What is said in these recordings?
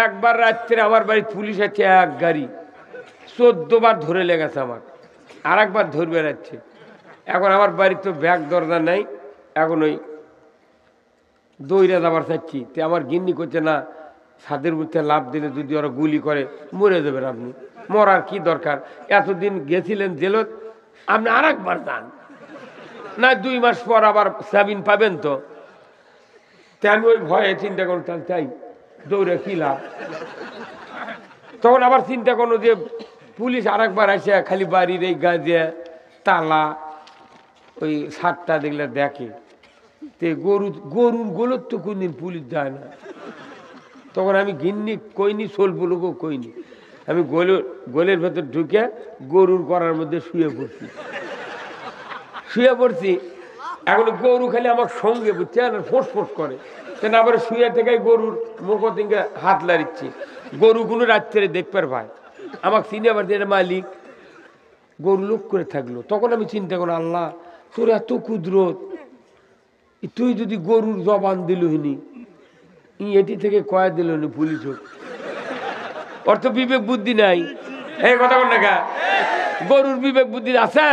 একবার রাত্রে আমার বাড়ি পুলিশ আছে এক গাড়ি, 14 বার ধরে লেগেছে আমার, আর একবার ধরবে যাচ্ছে। এখন আমার বাড়ির তো ব্যাগ দরজা নাই, এখন ওই দৌড়ে যাবার চাচ্ছি, তে আমার গিন্নি করছে না, ছাদের মধ্যে লাভ দিলে যদি ওরা গুলি করে মরে যাবেন আপনি, মরার কি দরকার, এতদিন গেছিলেন জেলত, আপনি আর একবার যান না, 2 মাস পর আবার সাবিন পাবেন। তো আমি ওই ভয়ে চিন্তা করুন, তাই দৌড়ে কি লাভ। তখন আবার চিন্তা করলো যে পুলিশ আর একবার আসে খালি বাড়ির এই গাছে তালা ওই সাতটা দেখলে দেখে, তে গরুর গোলর তো কোনদিন পুলিশ যায় না। তখন আমি গিন্নি কইনি, সোলপুলকেও কইনি, আমি গোলের ভেতর ঢুকে গরুর করার মধ্যে শুয়ে পড়ছি। এখন গরু খালি আমার সঙ্গে বুঝছে ফোঁস করে, কেন আবার শুয়ে থেকে গরুর মুখ থেকে হাত লাড়িচ্ছি। গরুগুলো রাত্রে দেখবার ভাই আমাকে চিনে আবার এটা মালিক, গরু লোক করে থাকলো। তখন আমি চিন্তা করলাম, আল্লাহ তোর এত কুদরত, তুই যদি গরুর জবান দিলহিনি, এটি থেকে কয়া দিল নি পুলিশ, ওর তো বিবেক বুদ্ধি নাই। এই কথা বল না, গরুর বিবেক বুদ্ধি আছে,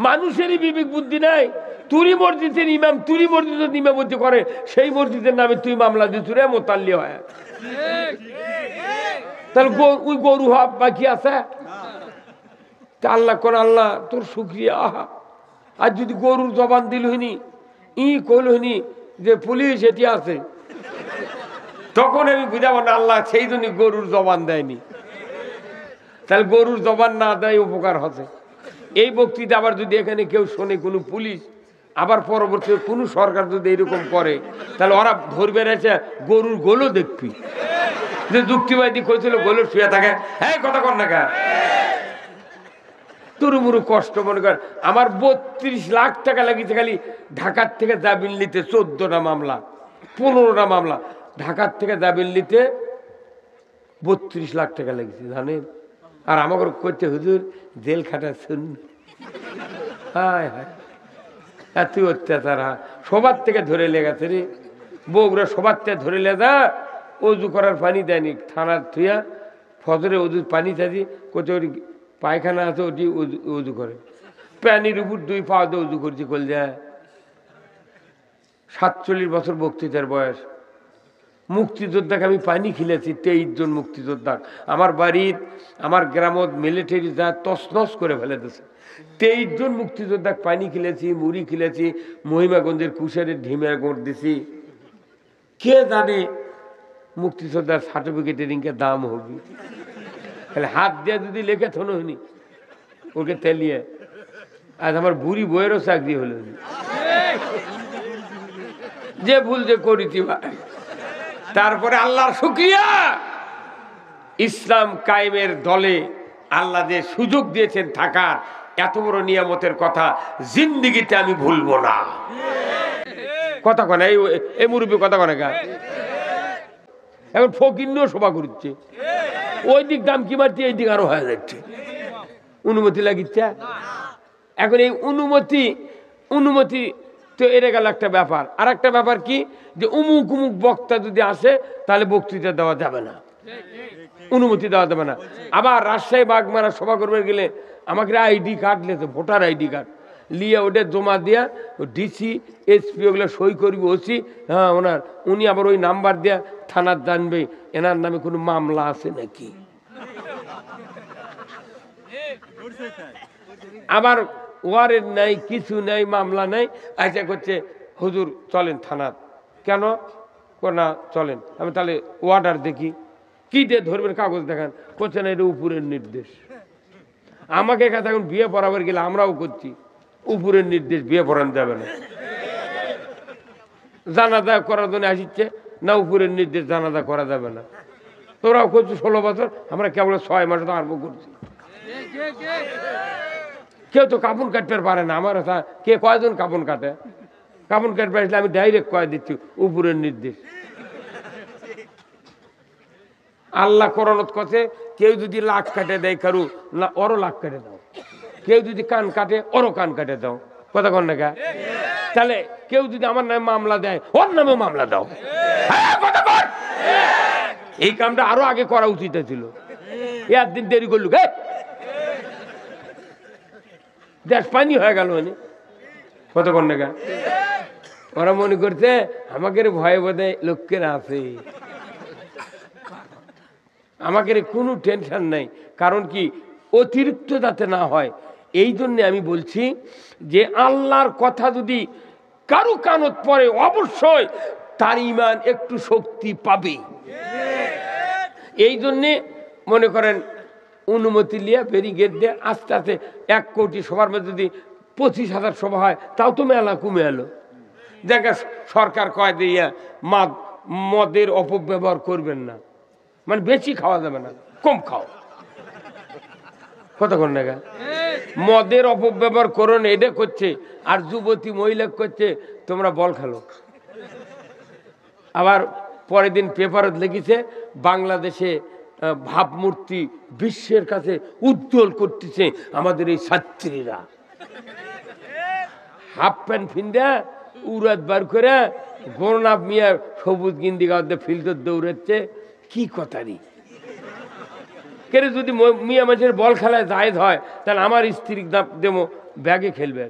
মানুষেরই বিবেক বুদ্ধি নাই। তুরি মসজিদের ইমাম, তুরি মসজিদের ইমামতি করে, সেই মসজিদের নামে তুই মামলা দিস রে মোতাল্লি হয়, তাহলে ওই গরু হওয়া বাকি আছে। তা আল্লাহ কোন আল্লাহ তোর শুক্রিয়া, আর যদি গরুর জবান দিলহিনি, কইলহিনি যে পুলিশ এটি আছে, তখন আমি বুঝাবো না আল্লাহ সেই জন্য গরুর জবান দেয়নি, তাহলে গরুর জবান না দেয় উপকার হচ্ছে। এই বক্তৃতা আবার যদি এখানে কেউ শোনে কোনো পুলিশ, আবার পরবর্তী কোনো সরকার যদি এরকম করে, তাহলে ওরা ধরবে এসে গরুর গোলও দেখবি, যে যুক্তিবাদী কইছিল গোলর শুয়ে থাকে। হ্যাঁ কথা কর না, তুরুমুরু কষ্ট মনে কর। আমার 32 লাখ টাকা লাগিয়েছে খালি ঢাকার থেকে জামিন নিতে, 14টা মামলা 15টা মামলা, ঢাকার থেকে জামিন নিতে 32 লাখ টাকা লেগেছে জানেন। আর আমাকে করতে হুজুর জেল খাটা শুন, হায় হায় এত অত্যাচার, সবার থেকে ধরে লেগেছে রে, বউরা সবার থেকে ধরে লেগা, অজু করার পানি দেয়নি, থানার থুয়া ফজরে অজু পানি থাকি কোথাও পায়খানা আছে, ওটি উজু করে, প্যানির উপর 2 পা দিয়ে উজু করছি। কল যায় 47 বছর বক্তৃতার বয়স। মুক্তিযোদ্ধাকে আমি পানি খিলেছি, 23 জন মুক্তিযোদ্ধা। আমার বাড়ির আমার গ্রামত মিলিটারি যা তছনছ করে ফেলে দিয়েছে, 23 জন মুক্তিযোদ্ধাকে পানি খিলেছি, মুড়ি খিলেছি, মহিমাগঞ্জের কুশারের ঢিমের গোড় দিছি। কে জানে মুক্তিযোদ্ধার সার্টিফিকেটের ইনকে দাম হবে, তাহলে হাত দিয়ে যদি লেখে থনো হয়নি ওকে তেলিয়ে। আজ আমার বুড়ি বইয়েরও চাকরি হলো, যে ভুল যে করিতি ভাই। তারপরে আল্লাহর শুকরিয়া, ইসলাম কায়েমের দলে আল্লাহ যে সুযোগ দিয়েছেন থাকার, এত বড় নিয়ামতের কথা জিন্দিগিতে আমি ভুলবো না। কথা কনে এই মুরব্বী কথা কনে গা, এখন ফকিন্নও সভা করছে, ওই দিক দাম কি মারছে, এই দিক আরো হয়ে যাচ্ছে, অনুমতি লাগিচ্ছে। এখন এই অনুমতি তো এড়ে গেল একটা ব্যাপার। আর একটা ব্যাপার কি, যে উমুক বক্তা যদি আসে তাহলে বক্তৃতা দেওয়া যাবে না, অনুমতি দেওয়া যাবে না। আবার রাজশাহী বাগমারা সভা করবে গেলে আমাকে আইডি কার্ড লেতে, ভোটার আইডি কার্ড লিয়ে ওটা জমা দিয়া ডিসি এসপি ওগুলো সই করবি, ওসি, হ্যাঁ ওনার, উনি আবার ওই নাম্বার দিয়া থানার জানবে এনার নামে কোনো মামলা আছে নাকি। আবার ওয়ারেন্ট নাই, কিছু নাই, মামলা নাই, আচ্ছা করছে হুজুর চলেন থানার। কেন না চলেন, আমি তাহলে ওয়ার্ডার দেখি, কি দিয়ে ধরবেন, কাগজ দেখান, করছে না এটা উপরের নির্দেশ। আমাকে কাছে এখন বিয়ে পড়াবার গেলে আমরাও করছি, উপরের নির্দেশ, বিয়ে পড়ানো যাবে না। জানাজা করার জন্য আসিচ্ছে না, উপরের নির্দেশ, জানাজা করা যাবে না। তোরাও করছি 16 বছর, আমরা কেবল 6 মাসে তো আরম্ভ করছি। কেউ তো কাপড় কাটতে পারে না। আমার কে কয়জন কাপড় কাটে, কাপড় কাটতে আসলে আমি ডাইরেক্ট কয়ে দিচ্ছি উপরের নির্দেশ। আল্লাহ কোরআনত কথা, কেউ যদি লাখ কাটে দেয় কারু না, ওরও লাখ কাটে দাও, কেউ যদি কান কাটে ওরও কান কাটে দাও। কথা কন না, তাহলে কেউ যদি আমার নামে মামলা দেয় ওর নামেও মামলা দাও। এই কামটা আরো আগে করা উচিত ছিল, একদিন দেরি করলু দেশ পানি হয়ে গেল। কতক্ষণ না ওরা মনে করছে আমাকে ভয়ে বোধে লোকেরা আছে, আমাকে কোনো টেনশন নাই। কারণ কি অতিরিক্ত যাতে না হয়, এই জন্য আমি বলছি যে আল্লাহর কথা যদি কারো কানত পড়ে অবশ্যই তার ঈমান একটু শক্তি পাবে। এই জন্যে মনে করেন অনুমতি নিয়ে ব্যারিকেড দিয়ে আস্তে আস্তে 1 কোটি সবার মধ্যে যদি 25,000 সভা হয় তাও তো মেলা কমে এলো। দেখা সরকার কয় দিয়ে মদের অপব্যবহার করবেন না, মানে বেশি খাওয়া যাবে না, কম খাও। কতক্ষণ না মদের অপব্যবহার করো না, এটা করছে। আর যুবতী মহিলা করছে তোমরা বল খেলো। আবার পরের দিন পেপারত লিখেছে বাংলাদেশে ভাবমূর্তি বিশ্বের কাছে উজ্জ্বল করতেছে আমাদের এই ছাত্রীরা। হাফ প্যান্ট ফিন্দা উড়াত বার করে গোরনাপ মিয়া সবুজ গিন্দি গাঁদে ফিল্ডে দৌড়াচ্ছে। কি কথারি কেন যদি মিয়া মানুষের বল খেলায় জায়েজ হয় তাহলে আমার স্ত্রীর দেবো ব্যাগে খেলবেন।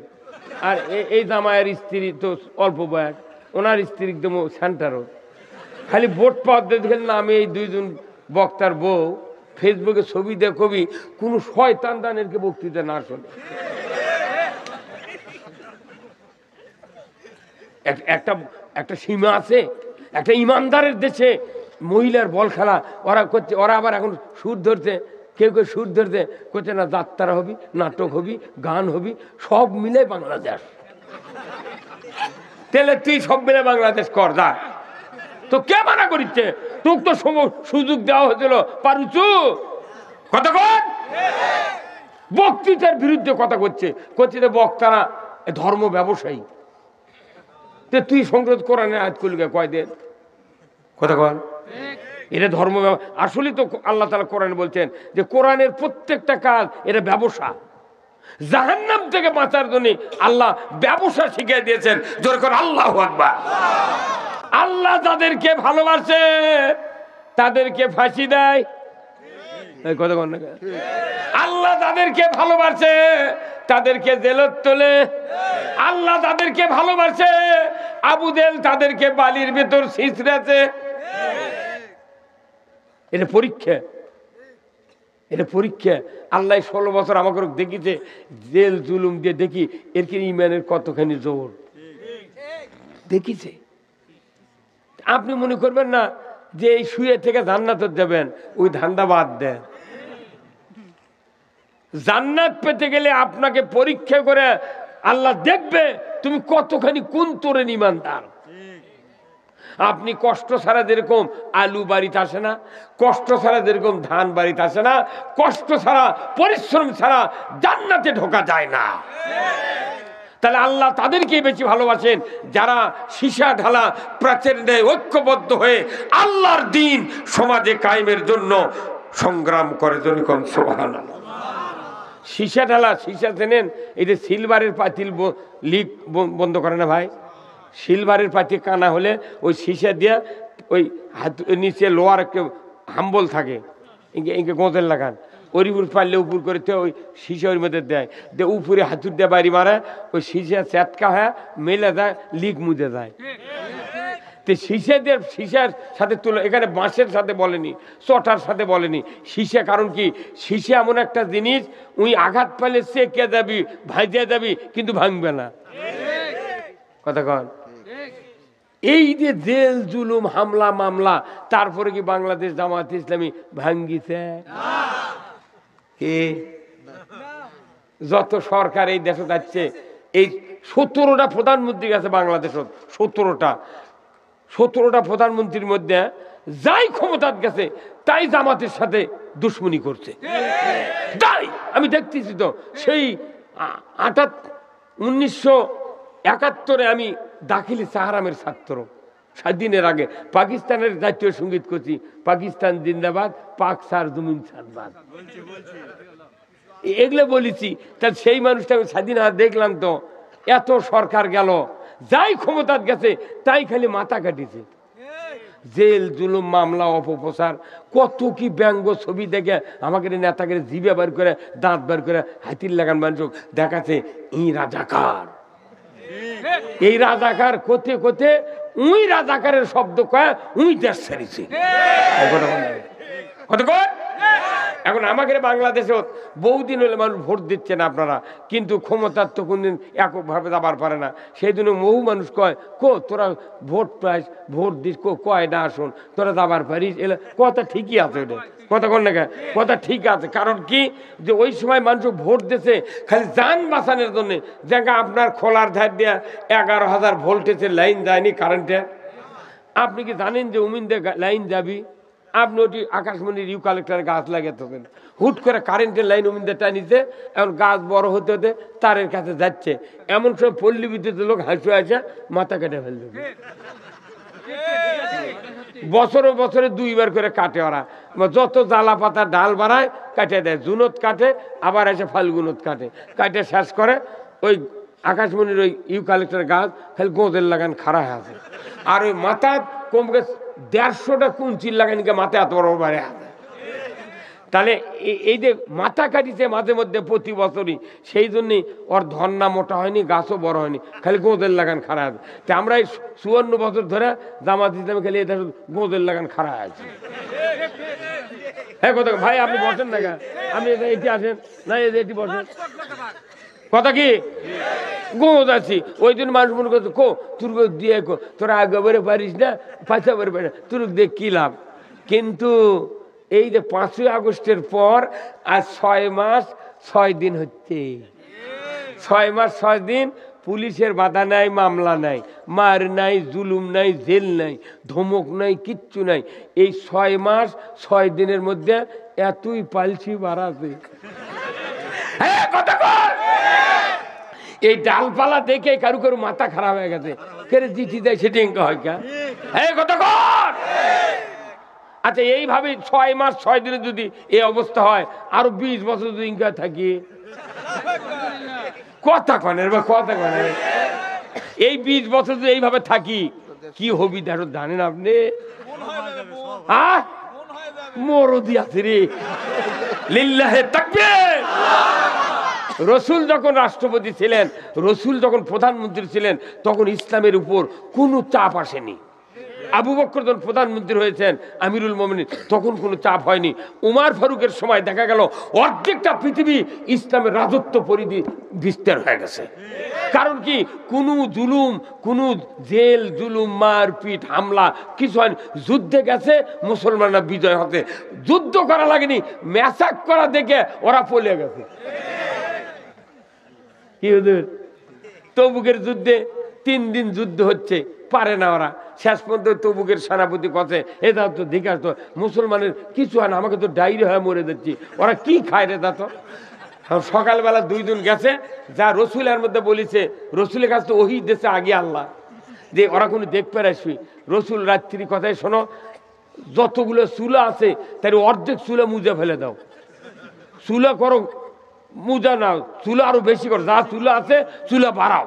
আর এই জামাইয়ের স্ত্রী তো অল্প বয়স, ওনার স্ত্রীর দেবো সেন্টারও। খালি ভোট পাওয়ার দেখেন না, আমি এই 2 জন বক্তার বউ ফেসবুকে ছবি দিয়ে কবি কোনো শয়তান দানেরকে বক্তৃতা না শোনে। একটা সীমা আছে, একটা ইমানদারের দেশে মহিলার বল খেলা ওরা করছে। ওরা আবার এখন সুর ধরছে, কেউ কেউ সুর ধরছে করছে না যাত্রা হবি, নাটক হবি, গান হবি, সব মিলে বাংলাদেশ। তাহলে তুই সব মিলে বাংলাদেশ কর যা, তো কে মানা করিচ্ছে? তোকে তো সুযোগ দেওয়া হয়েছিল, পারুচু কতক্ষণ বক্তৃতার বিরুদ্ধে কথা করছে যে বক্তারা ধর্ম ব্যবসায়ী। তুই সংসদ কোরআনে আয়াত করলি কয়দিন কতক্ষণ? এটা ধর্ম আসলে তো আল্লাহ তাআলা কোরআনে বলছেন যে কোরআনের প্রত্যেকটা কাজ এটা ব্যবসা। জাহান্নাম থেকে বাঁচার জন্য আল্লাহ ব্যবসা শিখিয়ে দিয়েছেন। জোরে করে আল্লাহু আকবার। আল্লাহ যাদেরকে ভালোবাসে তাদেরকে ফাঁসি দেয়। কতক্ষণ না আল্লাহ যাদেরকে ভালোবাসে তাদেরকে জেলত তোলে। আল্লাহ যাদেরকে ভালোবাসে আবু জেহেল তাদেরকে বালির ভেতর ছিঁচড়েছে। এটা পরীক্ষা, এটা পরীক্ষা। আল্লাহ 16 বছর আমাকে দেখিছে জেল জুলুম দিয়ে, দেখি এর কি ইমানের কতখানি জোর দেখিছে। আপনি মনে করবেন না যে এই শুয়ে থেকে জান্নাতে যাবেন, ওই ধান্দা বাদ দেন। জান্নাত পেতে গেলে আপনাকে পরীক্ষা করে আল্লাহ দেখবে তুমি কতখানি কোন তোরেন ইমানদার। আপনি কষ্ট ছাড়া যেরকম আলু বাড়িতে আসে না, কষ্ট ছাড়া যেরকম ধান বাড়িতে আসে না, কষ্ট ছাড়া পরিশ্রম ছাড়া জান্নাতে ঢোকা যায় না। তাহলে আল্লাহ তাদেরকে বেশি ভালোবাসেন যারা সীসা ঢালা প্রাচীর নেয় ঐক্যবদ্ধ হয়ে আল্লাহর দ্বীন সমাজে কায়েমের জন্য সংগ্রাম করে। যখন সুবহানাল্লাহ। সীসা ঢালা, সীসা চেনেন? এই যে সিলভারের পাতিল লিক বন্ধ করে না ভাই, সিলভারের পাতি কানা হলে ওই সীসা দিয়ে ওই হাত নিচে লোহার একটা হাম্বল থাকে, ইনকে গোঁজের লাগান, ওর উপর পারলে উপর করে ওই সীসা ওর মধ্যে দেয়, দিয়ে উপরে হাতুর দিয়ে বাড়ি মারে, ওই সীসা চ্যাটকা হয়ে মেলে যায়, লিক মুজে যায়। তো সীসাদের সীসার সাথে তুলো, এখানে বাঁশের সাথে বলেনি, চটার সাথে বলেনি, সীসা। কারণ কি সীসা এমন একটা জিনিস উই আঘাত পেলে চেকে যাবি, ভাইজে যাবি, কিন্তু ভাঙবে না। কথা কন। এই যে জেল জুলুম হামলা মামলা, তারপরে কি বাংলাদেশ জামাত ইসলামী ভাঙ্গিছে? যত সরকার এই দেশে যাচ্ছে, এই 17টা প্রধানমন্ত্রী গেছে বাংলাদেশত, 17টা প্রধানমন্ত্রীর মধ্যে যাই ক্ষমতার গেছে তাই জামাতের সাথে দুশ্মনী করছে। তাই আমি দেখতেছি তো, সেই 1971 আমি দাখিলি সাহারামের ছাত্র, স্বাধীনের আগে পাকিস্তানের জাতীয় সঙ্গীত করছি, পাকিস্তান জিন্দাবাদ, পাক সার জমিন সারবাদ, এগুলো বলেছি। তাহলে সেই মানুষটা আমি স্বাধীন দেখলাম তো, এত সরকার গেল, যাই ক্ষমতার গেছে তাই খালি মাথা কাটিছে। জেল জুলুম মামলা অপপ্রচার কত কি ব্যঙ্গ ছবি দেখে আমাকে নেতাকে জিভে বার করে দাঁত বার করে হাতির লাগান মানুষ দেখাচ্ছে ই রাজাকার, এই রাজাকার কোথে কোথে উই রাজাকারের শব্দ কয় উই দেশ ছাড়িছে কত কয়। এখন আমাদের বাংলাদেশে বহুদিন হলে মানুষ ভোট দিচ্ছে না আপনারা, কিন্তু ক্ষমতার তো কোনদিন এককভাবে যাবার পারে না। সেই জন্য বহু মানুষ কয় কো তোরা ভোট পাইস, ভোট দিস, কয় না আসুন তোরা যাবার পারিস, এলে কথা ঠিকই আছে, ওটা কথা কোন না কথা ঠিক আছে। কারণ কি যে ওই সময় মানুষ ভোট দিচ্ছে খালি যান বাঁচানোর জন্যে, জায়গা আপনার খোলার ধার দেওয়া 11,000 ভোল্টেজের লাইন যায়নি কারেন্টে। আপনি কি জানেন যে উমিনদের লাইন যাবি, আপনি ওটি আকাশমণির ইউক্যালিপটাসের গাছ লাগাতেছেন, হুট করে কারেন্টের লাইন উমিনদের টানিছে, এখন গাছ বড় হতে হতে তারের কাছে যাচ্ছে, এমন সময় পল্লী বিদ্যুতের লোক হাসু আসে মাথা কেটে ফেলবে। বছরে বছরে 2বার করে কাটে ওরা, যত জ্বালা পাতা ডাল বাড়ায় কাটে দেয়, জুনত কাটে আবার এসে ফাল্গুনত কাটে, কাটে শেষ করে ওই আকাশমণির ওই ইউক্যালিপটাসের গাছ খালি গোঁদের লাগান খাড়া হয়ে আছে, আর ওই মাথা কমকে 150টা কুঞ্চির লাগানিকে মাথায় এত বড় বাড়ে আছে। তাহলে এই যে মাথা কাটিছে মাঝে মধ্যে প্রতি বছরই, সেই জন্যই ওর ধন্না মোটা হয়নি, গাছও বড় হয়নি, খালি গোঁদের লাগান খাড়া আছে। তা আমরা এই 54 বছর ধরে জামাত ইসলামে খালি এটা গোঁদের লাগান খাড়া আছে। হ্যাঁ কথা ভাই, আপনি বসেন না, আপনি এটি আসেন না, এটি বসেন, কথা কি গোঁদ আছি। ওই জন্য মানুষ মনে করছে কো তুর দিয়ে কো তোরা আগে বেড়ে পারিস না, পাঁচা বেড়ে পারিস না, তুর দেখ কি লাভ। কিন্তু এই যে 5ই আগস্টের পর আজ 6 মাস 6 দিন হচ্ছে, 6 মাস 6 দিন পুলিশের বাধা নাই, মামলা নাই, মার নাই, জুলুম নাই, জেল নাই, ধমক নাই, কিচ্ছু নাই। এই 6 মাস 6 দিনের মধ্যে এতই পালছি বাড়াছে। হ্যাঁ কথা কর, এই ডালপালা দেখে কারু কারু মাথা খারাপ হয়ে গেছে, কেরে চিঠি দেয় সেটি হয় কা। হ্যাঁ কথা কর। আচ্ছা এইভাবে 6 মাস 6 দিনে যদি এই অবস্থা হয়, আরো 20 বছর যদি ইনকা থাকি, কথা কনের বা কথা কনের, এই 20 বছর যদি এইভাবে থাকি কি হবি দেখো জানেন আপনি? মরদি আছে রে, লিল্লাহে তাকবীর। রসুল যখন রাষ্ট্রপতি ছিলেন, রসুল যখন প্রধানমন্ত্রী ছিলেন, তখন ইসলামের উপর কোনো চাপ আসেনি। আবু বকর যখন প্রধানমন্ত্রী হয়েছেন, আমিরুল মোমিনিন, তখন কোনো চাপ হয়নি। উমার ফারুকের সময় দেখা গেল অর্ধেকটা পৃথিবী ইসলামের রাজত্ব পরিধি বিস্তার হয়ে গেছে। কারণ কি কোনো জুলুম, কোনো জেল জুলুম, মারপিট, হামলা কিছু হয়নি। যুদ্ধে গেছে মুসলমানরা বিজয় হতে, যুদ্ধ করা লাগেনি, ম্যাসাক করা দেখে ওরা পলে গেছে। কি হুজুর, তবুকের যুদ্ধে 3 দিন যুদ্ধ হচ্ছে, পারে না ওরা। শেষ পর্যন্ত তবুকের সেনাপতি কথা, এটা তো দেখাস তো মুসলমানের কিছু হয় না, আমাকে তো ডায়রি হয়ে মরে যাচ্ছি, ওরা কি খায় রে? তা তো সকালবেলা 2 জন গেছে, যা রসুলের মধ্যে বলেছে, রসুলের কাছে তো ওহি দেশে আগে আল্লাহ যে ওরা কোনো দেখতে আসবি। রসুল রাত্রির কথায় শোনো, যতগুলো চুলা আছে তার অর্ধেক চুলা মুজে ফেলে দাও, চুলা করো মুজা নাও, চুলা আরো বেশি করো, যা চুলা আছে চুলা বাড়াও,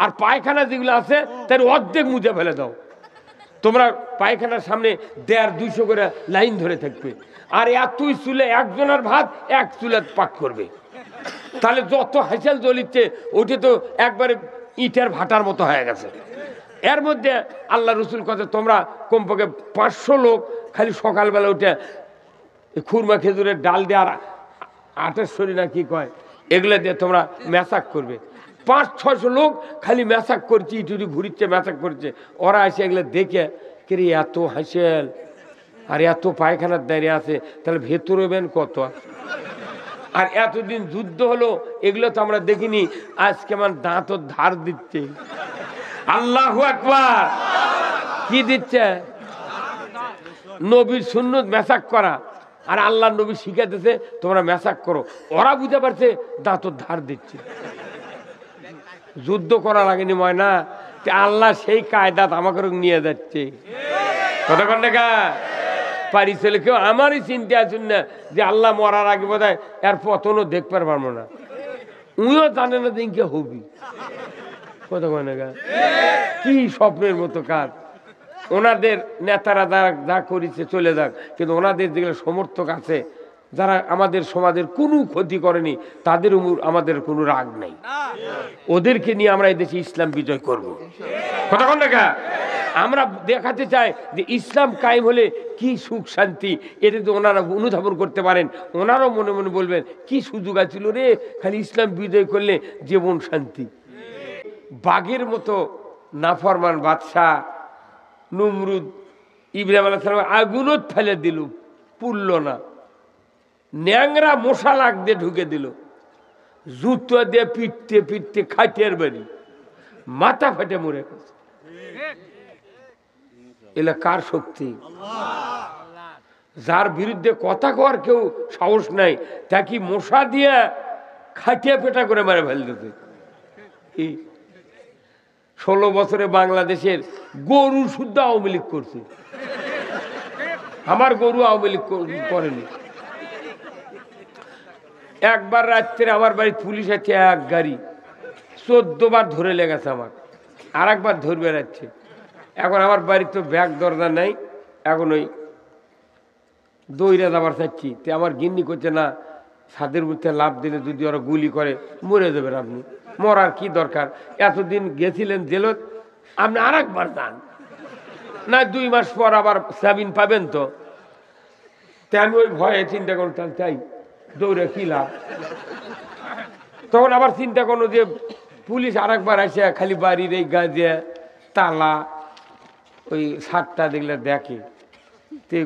আর পায়খানা যেগুলো আছে তার অর্ধেক মুজে ফেলে দাও। তোমরা পায়খানার সামনে 150-200 করে লাইন ধরে থাকবে, আর এতই চুলে একজনের ভাত 1 চুলে পাক করবে। তাহলে যত হাইসাল জ্বলিচ্ছে ওইটা তো একবারে ইটের ভাটার মতো হয়ে গেছে। এর মধ্যে আল্লাহ রসুল কথা, তোমরা কমপক্ষে 500 লোক খালি সকালবেলা উঠে খুরমা খেজুরের ডাল দিয়ে আর আটের শরীর না কি কয়, এগুলো দিয়ে তোমরা ম্যাসাক করবে। 500-600 লোক খালি ম্যাসাক করছে, ইটুরি ঘুরিচ্ছে, ম্যাসাক করছে। ওরা এসে এগুলো দেখে কে এত হাসেল আর এত পায়খানার দাঁড়িয়ে আছে, তাহলে ভেতরে বেন কত। আর এতদিন যুদ্ধ হলো, এগুলো তো আমরা দেখিনি, আজ কেমন দাঁত ধার দিচ্ছে। আল্লাহু আকবার, কি দিচ্ছে? নবীর সুন্নত ম্যাসাক করা, আর আল্লাহ নবী শিখাতেছে তোমরা ম্যাসাক করো। ওরা বুঝতে পারছে দাঁত ধার দিচ্ছে। যুদ্ধ করা লাগেনি ময়না, আল্লাহ সেই কায়দাত আমাকে নিয়ে যাচ্ছে। কতক্ষণ দেখা পারি চলে কেউ আমারই চিন্তা আছেন না যে আল্লাহ মরার আগে বোধ হয় এর পতনও দেখতে পারবো না, উইও জানে না দিনকে হবি। কতক্ষণ দেখা কি স্বপ্নের মতো কাজ, ওনাদের নেতারা যা করেছে চলে যাক, কিন্তু ওনাদের যেগুলো সমর্থক আছে যারা আমাদের সমাজের কোনো ক্ষতি করেনি, তাদের আমাদের কোনো রাগ নেই। ওদেরকে নিয়ে আমরা এই দেশে ইসলাম বিজয় করব। কথা কোন দেখা আমরা দেখাতে চাই যে ইসলাম কায়েম হলে কি সুখ শান্তি, এটা যদি ওনারা অনুধাবন করতে পারেন, ওনারাও মনে মনে বলবেন কি সুযোগ আছিল রে, খালি ইসলাম বিজয় করলে জীবন শান্তি। বাঘের মতো নাফরমান বাদশাহ নমরুদ ইব্রাহিম আলাইহিস সালাম আগুনত ফেলে দিল, পুড়ল না, ন্যাংরা মশা লাগ দিয়ে ঢুকে দিল, জুতো দিয়ে পিটতে পিটতে খাটিয়ার বাড়ি, মাথা ফেটে মরে গেছে। এলা কার শক্তি? যার বিরুদ্ধে কথা কর কেউ সাহস নাই, তা কি মশা দিয়া খাটিয়া পেটা করে মারে ফেলতেছে। 16 বছরে বাংলাদেশের গরু শুদ্ধ আওয়ামী লীগ করছে, আমার গরু আওয়ামী লীগ করেনি। একবার রাত্রে আমার বাড়ি পুলিশ আছে, এক গাড়ি 14 বার ধরে লেগেছে আমার, আর একবার ধরবে রাখছে। এখন আমার বাড়ির তো ব্যাগ দরজা নাই, এখন ওই দইরা যাবার চাচ্ছি, তে আমার গিন্নি করছে না, ছাদের মধ্যে লাভ দিলে যদি ওরা গুলি করে মরে যাবেন আপনি, মরার কি দরকার, এতদিন গেছিলেন জেলত, আপনি আর একবার যান না, 2 মাস পর আবার জামিন পাবেন। তো আমি ওই ভয়ে চিন্তা করতাম, তাই দৌড়ে কি লাভ। তখন আবার চিন্তা করলো যে পুলিশ আর একবার আসে খালি বাড়ির এই গাঁজে তালা ওই সাতটা দেখলে দেখে, তে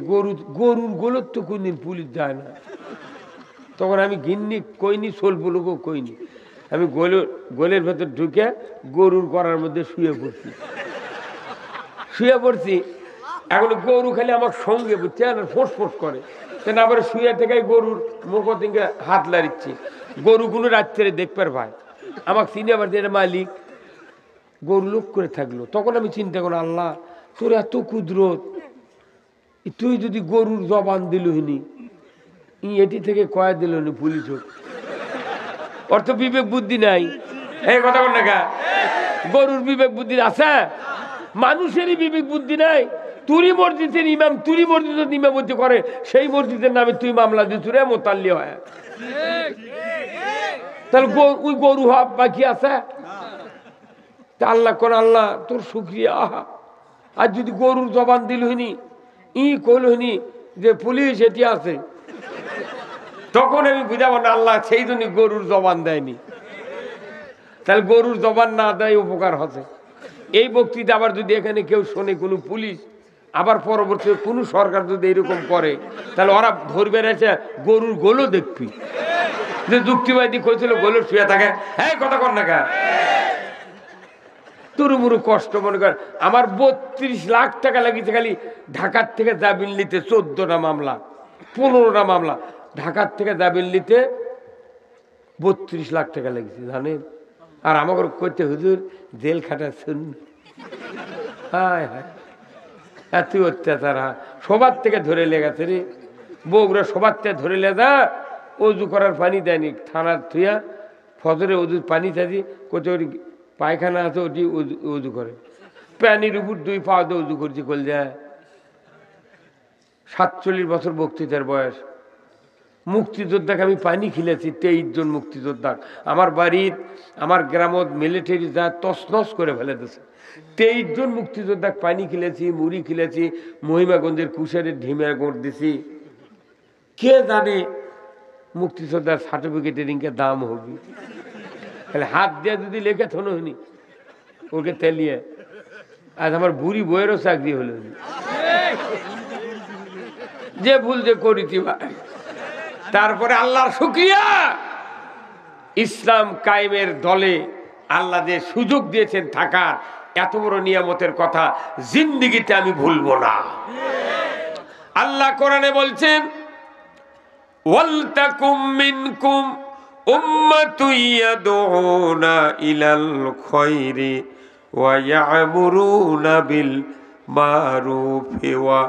গরুর গোলর তো কোনদিন পুলিশ যায় না। তখন আমি গিন্নি কইনি, সোলপুলুকও কইনি, আমি গোলের ভেতর ঢুকে গরুর করার মধ্যে শুয়ে পড়ছি। এখন গরু খালি আমার সঙ্গে বুঝছে ফোঁস ফোঁস করে, তেন আবার শুয়ে থেকে গরুর মুখ থেকে হাত লাড়িচ্ছি। গরুগুলো রাত্রে দেখবার ভাই আমাকে চিনে আবার যে মালিক, গরু লোক করে থাকলো। তখন আমি চিন্তা করলাম, আল্লাহ তোর এত কুদরত, তুই যদি গরুর জবান দিল হিনি, এটি থেকে কয়া দিল নি পুলিশ হোক, ওর তো বিবেক বুদ্ধি নাই। এই কথা বল না, গরুর বিবেক বুদ্ধি আছে, মানুষেরই বিবেক বুদ্ধি নাই। তুরি মসজিদের ইমাম, তুরি মসজিদের ইমামতি করে, সেই মসজিদের নামে তুই মামলা দিচ্ছ রে, মোতাল্লি হয়, তাহলে ওই গরু হওয়া বাকি আছে। তা আল্লাহ কোন আল্লাহ তোর শুকরিয়া, আহা, আর যদি গরুর জবান দিল হইনি, কইল হইনি যে পুলিশ এটি আছে, তখন আমি বুঝাবো না আল্লাহ সেই জন্য গরুর জবান দেয়নি। তাহলে গরুর জবান না দেয় উপকার হচ্ছে। এই বক্তৃতা আবার যদি এখানে কেউ শোনে কোনো পুলিশ, আবার পরবর্তী কোনো সরকার যদি এরকম করে, তাহলে ওরা ধরবে এসে গরুর গোলও দেখবি, যে যুক্তিবাদী কইছিল গোলর শুয়ে থাকে। হ্যাঁ কথা কর না, তুরুমুরু কষ্ট মনে কর। আমার 32 লাখ টাকা লাগিয়েছে খালি ঢাকার থেকে জামিন নিতে, 14টা মামলা 15টা মামলা, ঢাকার থেকে জামিন নিতে 32 লাখ টাকা লেগেছে জানেন। আর আমাকে করতে হুজুর জেল খাটা শুন, হায় হায় এত অত্যাচার, সবার থেকে ধরে লেগেছে রে, বউরা সবার থেকে ধরে লেগা, অজু করার পানি দেয়নি, থানার থুয়া ফজরে অজু পানি থাকি কোথাও পায়খানা আছে, ওটি উজু করে, প্যানির উপর 2 পা দিয়ে উজু করছি। কল যায় 47 বছর বক্তৃতার বয়স। মুক্তিযোদ্ধাকে আমি পানি খিলেছি, 23 জন মুক্তিযোদ্ধা। আমার বাড়ির আমার গ্রামত মিলিটারি যা তছনছ করে ফেলে দিয়েছে। 23 জন মুক্তিযোদ্ধাকে পানি খিলেছি, মুড়ি খিলেছি, মহিমাগঞ্জের কুশারের ঢিমের গোট দিছি। কে জানে মুক্তিযোদ্ধার সার্টিফিকেটের ইনকে দাম হবে, তাহলে হাত দিয়ে যদি লেখে থনো হয়নি ওকে তেলিয়ে। আজ আমার বুড়ি বইয়েরও চাকরি হলো, যে ভুল যে করিতি ভাই। তারপরে আল্লাহর শুকরিয়া, ইসলাম কায়েমের দলে আল্লাহ যে সুযোগ দিয়েছেন থাকার, এত বড় নিয়ামতের কথা জিন্দেগিতে আমি ভুলবো না। আল্লাহ কোরআনে বলছেন, ওয়ালতাকুম মিনকুম উম্মাতুন ইয়াদউনা ইলাল খায়রি ওয়া ইয়া'মুরুনা বিল মারুফি ওয়া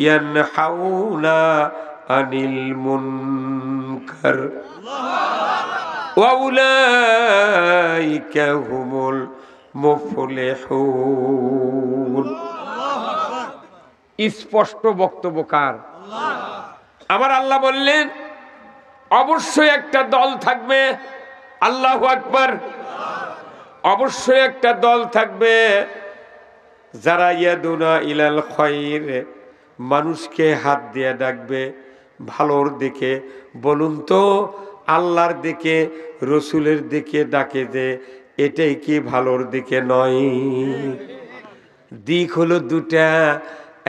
ইয়ানহাউনা আনিল মুনকার ওয়া উলাইকা হুমুল মুফলিহুন। স্পষ্ট বক্তব্য কার? আমার আল্লাহ বললেন অবশ্যই একটা দল থাকবে, আল্লাহু আকবার, অবশ্যই একটা দল থাকবে যারা ইয়াদুনা ইলাল খায়র, মানুষকে হাত দিয়ে ডাকবে ভালোর দিকে। বলুন তো আল্লাহর দিকে রসুলের দিকে ডাকে যে এটাই কি ভালোর দিকে নয়? দিক হলো দুটা,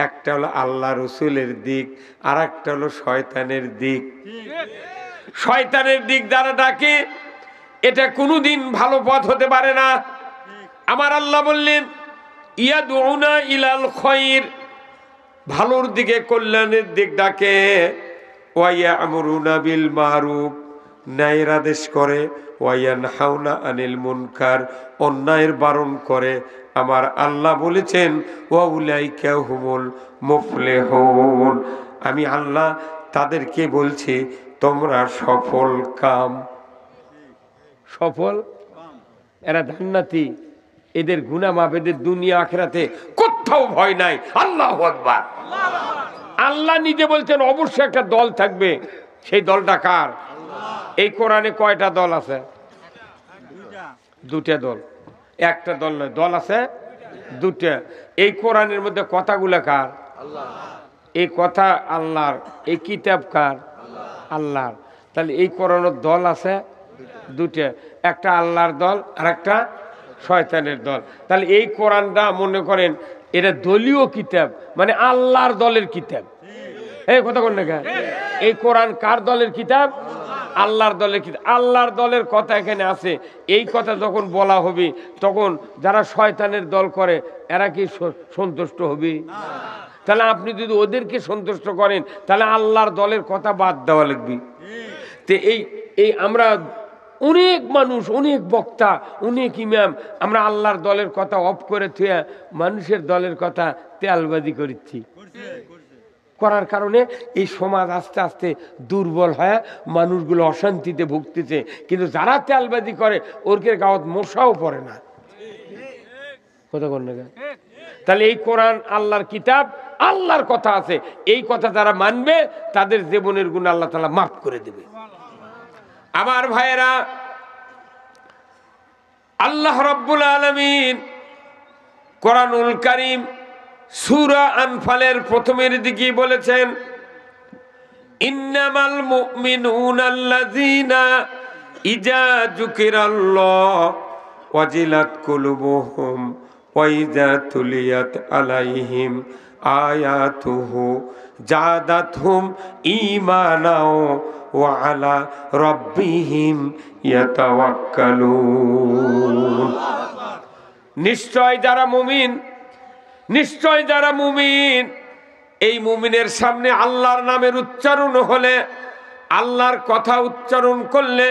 একটা হলো আল্লাহ রসুলের দিক, আর একটা হলো শয়তানের দিক। শয়তানের দিক যারা ডাকে এটা কোনোদিন ভালো পথ হতে পারে না। আমার আল্লাহ বললেন ইয়াদউনা ইলাল খায়র, ভালোর দিকে, কল্যাণের দিক ডাকে। ওয়া ইয়ামুরুনা বিল মারুফ, ন্যায়ের আদেশ করে। ওয়া ইয়ানহাউনা আনিল মুনকার, অন্যায়ের বারণ করে। আমার আল্লাহ বলেছেন ওয়া উলাইকা হুমুল মুফলিহুন, আমি আল্লাহ তাদেরকে বলছি তোমরা সফল কাম, সফল, এরা জান্নাতি, এদের গুনাহ মাফ, এদের দুনিয়া আখিরাতে কোথাও ভয় নাই। আল্লাহু আকবার। আল্লাহ নিজে বলছেন অবশ্যই একটা দল থাকবে। সেই দলটা কার? এই কোরআনে কয়টা দল আছে? দুটা দল, একটা দল নয়, দল আছে দুটা। এই কোরআনের মধ্যে কথাগুলো কার? এই কথা আল্লাহর। এই কিতাব কার? আল্লাহর। তাহলে এই কোরআনের দল আছে দুটা, একটা আল্লাহর দল আর একটা শয়তানের দল। তাহলে এই কোরআনটা মনে করেন এটা দলীয় কিতাব, মানে আল্লাহর দলের কিতাব। এই কথা কোন না, এই কোরআন কার দলের কিতাব? আল্লাহর দলের কিতাব। আল্লাহর দলের কথা এখানে আছে। এই কথা যখন বলা হবে তখন যারা শয়তানের দল করে এরা কি সন্তুষ্ট হবে? তাহলে আপনি যদি ওদেরকে সন্তুষ্ট করেন তাহলে আল্লাহর দলের কথা বাদ দেওয়া লাগবে। তো এই আমরা অনেক মানুষ, অনেক বক্তা, অনেক ইমাম আমরা আল্লাহর দলের কথা অফ করে থুয়া মানুষের দলের কথা তেলবাজি করছি। করার কারণে এই সমাজ আস্তে আস্তে দুর্বল হয়, মানুষগুলো অশান্তিতে ভুগতেছে। কিন্তু যারা তেলবাজি করে ওরকে গাওয়াত মশাও পড়ে না। কথা কর না? তাহলে এই কোরআন আল্লাহর কিতাব, আল্লাহর কথা আছে, এই কথা যারা মানবে তাদের জীবনের গুণ আল্লাহ তাআলা মাফ করে দেবে। আমার ভাইয়েরা, আল্লাহ রাব্বুল আলামিন কোরআনুল কারীম সূরা আনফালের প্রথমের দিকে বলেছেন ইন্নামাল মুমিনুনা আল্লাযীনা ইযা যুকিরাল্লাহ ওয়াজিলাত কুলুবুহুম ওয়া ইযা তুলিয়াত আলাইহিম আয়াতুহু জাদাতহুম ঈমানাও ওয়া আলা রাব্বিহিম ইয়াতাওয়াক্কালুন। নিশ্চয় যারা মুমিন, নিশ্চয় যারা মুমিন, এই মুমিনের সামনে আল্লাহর নামের উচ্চারণ হলে, আল্লাহর কথা উচ্চারণ করলে,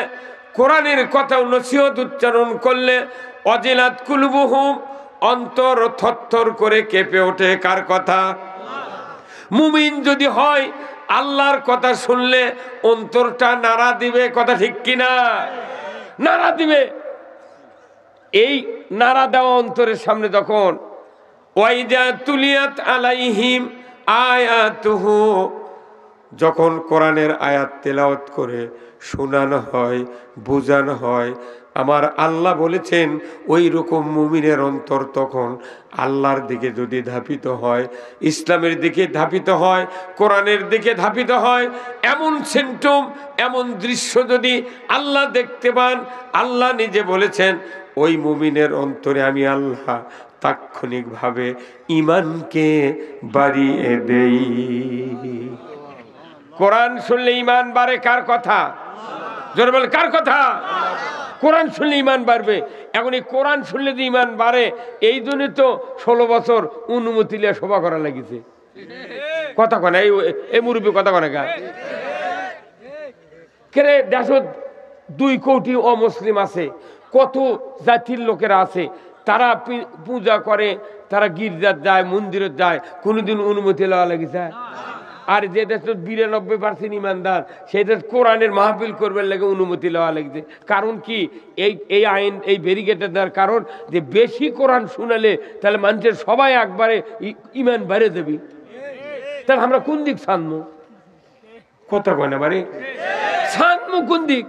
কোরআনের কথা নসিহত উচ্চারণ করলে, অজিলাত কুলুবুহুম, অন্তর থরথর করে কেঁপে ওঠে। কার কথা? মুমিন যদি হয় আল্লাহর কথা শুনলে অন্তরটা নাড়া দিবে। কথা ঠিক কিনা? নাড়া দিবে। এই নাড়া দেওয়া অন্তরের সামনে যখন ওয়াইজা তুলিয়াত আলাইহিম আয়াতুহু, যখন কোরআনের আয়াত তেলাওয়াত করে শোনানো হয়, বোঝানো হয়, আমার আল্লাহ বলেছেন ওই রকম মুমিনের অন্তর তখন আল্লাহর দিকে যদি ধাপিত হয়, ইসলামের দিকে ধাপিত হয়, কোরআনের দিকে ধাপিত হয়, এমন সিম্পটম, এমন দৃশ্য যদি আল্লাহ দেখতে পান, আল্লাহ নিজে বলেছেন ওই মুমিনের অন্তরে আমি আল্লাহ তাৎক্ষণিকভাবে ঈমানকে বাড়িয়ে দেই। কোরআন শুনলে ঈমান বাড়ে। কার কথা? জোরে বল, কার কথা? কোরআন শুনলে ঈমান বাড়বে। এখন এই কোরআন শুনলে যে ঈমান বাড়ে, এই জন্য তো 16 বছর অনুমতি নিয়ে সভা করা লাগিছে। কথা কয় না? এই মুরব্বী কথা কয় না? কেরে দেশত 2 কোটি অমুসলিম আছে, কত জাতির লোকেরা আছে, তারা পূজা করে, তারা গির্জার যায়, মন্দিরে যায়, কোনোদিন অনুমতি লওয়া লাগিছে? আর যে দেশ 92% ইমানদার, সেই দেশ কোরআনের মাহফিল করবার লাগে অনুমতি লওয়া লাগছে। কারণ কি? এই আইন, এই ব্যারিকেড দেওয়ার কারণ যে বেশি কোরআন শুনালে তাহলে মানুষের সবাই একবারে ইমান বাড়ে দেবে। তাহলে আমরা কোন দিক ছানবো? কথা কয় না বাড়ি, ছানবো কোন দিক?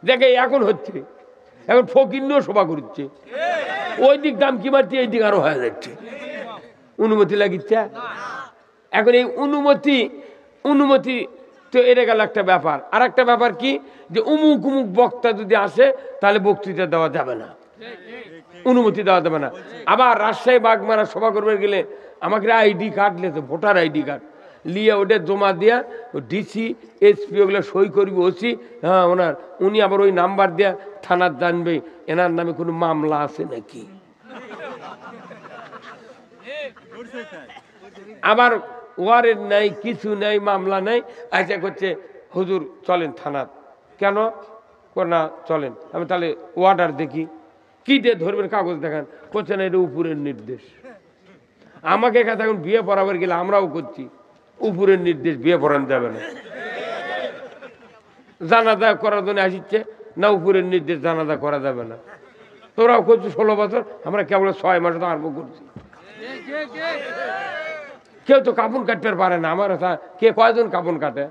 দেখে এখন হচ্ছে, এখন ফকির সভা করছে, ওই দিক দাম কি মারছে, এই দিক আরো হয়ে যাচ্ছে। অনুমতি লাগিচ্ছে। এখন এই অনুমতি তো এটা গেল একটা ব্যাপার। আর একটা ব্যাপার কি, যে উমুক উমুক বক্তা যদি আসে তাহলে বক্তৃতা দেওয়া যাবে না, অনুমতি দেওয়া যাবে না। আবার রাজশাহী বাগমারা সভা করবে গেলে আমাকে আইডি কার্ড নিতে, ভোটার আইডি কার্ড লিয়ে ওটা জমা দিয়া ডিসি এসপি ওগুলো সই করবি, ওসি, হ্যাঁ ওনার, উনি আবার ওই নাম্বার দিয়া থানার জানবে এনার নামে কোনো মামলা আছে নাকি। আবার ওয়ারেন্ট নাই, কিছু নাই, মামলা নাই, আচ্ছা করছে হুজুর চলেন থানার। কেন? না চলেন। আমি তাহলে ওয়ার্ডার দেখি, কি দিয়ে ধরবেন, কাগজ দেখান। করছে না এটা উপরের নির্দেশ। আমাকে এখন বিয়ে পড়াবার গেলে আমরাও করছি, উপরের নির্দেশ, বিয়ে পড়ানো যাবে না। জানাজা করার জন্য আসিচ্ছে না, উপরের নির্দেশ, জানাজা করা যাবে না। তোরাও করছি 16 বছর, আমরা কেবল 6 মাসে তো আরম্ভ করছি। কেউ তো কাপড় কাটতে পারে না। আমার কে কয়জন কাপড় কাটে?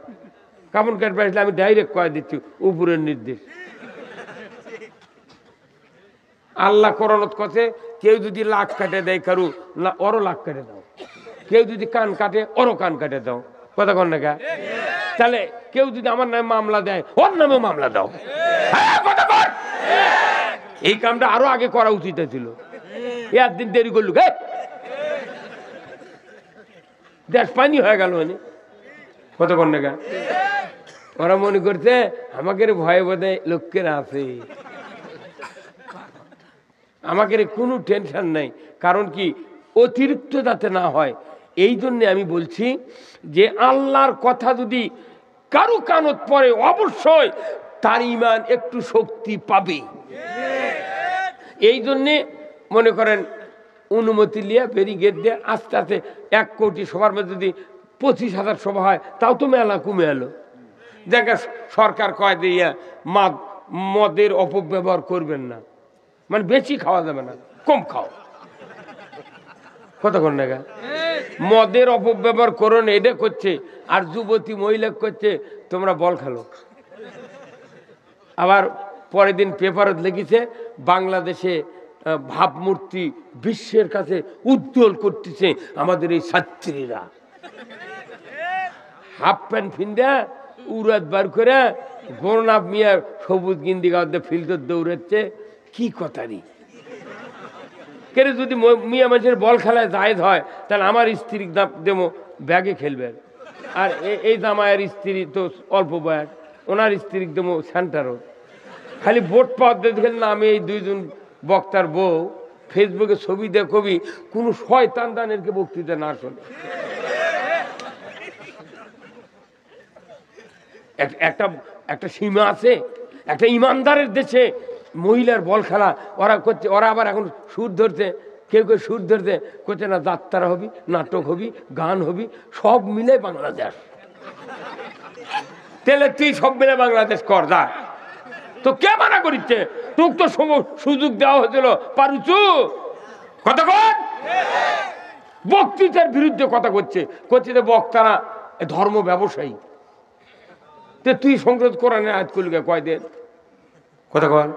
কাপড় কাটতে আসলে আমি ডাইরেক্ট কয়ে দিচ্ছি উপরের নির্দেশ। আল্লাহ কোরআনত কথা, কেউ যদি লাখ কাটে দেয় কারু, না ওরও লাখ কাটে দাও। কেউ যদি কান কাটে ওরও কান কাটে দাও। কথা কন না কা? তাহলে কেউ যদি আমার নামে মামলা দেয়, ওর নামে মামলা দাও। এই কামটা আরো আগে করা উচিত ছিল, একদিন দেরি করলুক, দেশ পানি হয়ে গেল। মানে কথা কন না কা? ওরা মনে করছে আমাকে ভয়ে বোধে লোকের আছে, আমাকে কোনো টেনশন নাই। কারণ কি, অতিরিক্ত যাতে না হয় এই জন্যে আমি বলছি যে আল্লাহর কথা যদি কারো কানত পড়ে অবশ্যই তার ঈমান একটু শক্তি পাবে। এই জন্যে মনে করেন অনুমতি নিয়ে ব্যারিকেড দিয়ে আস্তে আস্তে 1 কোটি সবার মধ্যে যদি 25,000 সভা হয়, তাও তো মেলা কমে এলো। দেখা সরকার কয় দিয়ে মদের অপব্যবহার করবেন না, মানে বেশি খাওয়া যাবে না, কম খাও। কতক্ষণ না মদের অপব্যবহার করো না, এটা করছে। আর যুবতী মহিলা করছে তোমরা বল খেলো। আবার পরের দিন পেপারত লিখেছে বাংলাদেশে ভাবমূর্তি বিশ্বের কাছে উজ্জ্বল করতেছে আমাদের এই ছাত্রীরা। হাফ প্যান্ট ফিন্দা উড়াত বার করে গোরনাপ মিয়া সবুজ গিন্দি গাঁদে ফিল্টার দৌড়াচ্ছে। কি কথারই কেন, যদি মিয়া মানুষের বল খেলায় জায়েজ হয় তাহলে আমার স্ত্রী দেবো ব্যাগে খেলবে। আর এই জামাইয়ের স্ত্রী তো অল্প বয়স, ওনার স্ত্রী দেবো সেন্টারও। খালি ভোট পাওয়ার দেখে নামে এই 2 জন বক্তার বউ ফেসবুকে ছবি দিয়ে কবি কোন শয়তান দানেরকে বক্তৃতা না শোনে। একটা সীমা আছে। একটা ইমানদারের দেশে মহিলার বল খেলা ওরা করছে। ওরা আবার এখন সুর ধরছে, কেউ কেউ সুর ধরছে, করছে না যাত্রা হবি, নাটক হবি, গান হবি, সব মিলে বাংলাদেশ। তাহলে তুই সব মিলে বাংলাদেশ কর, যা। তো কে মানা করিচ্ছে? তোর তো সুযোগ দেওয়া হয়েছিল, পারুচু কথা কর। বক্তৃতার বিরুদ্ধে কথা করছে যে বক্তারা ধর্ম ব্যবসায়ী। তুই সংসদ কোরআনে আয়াত করলি কয়দিন? কথা কর,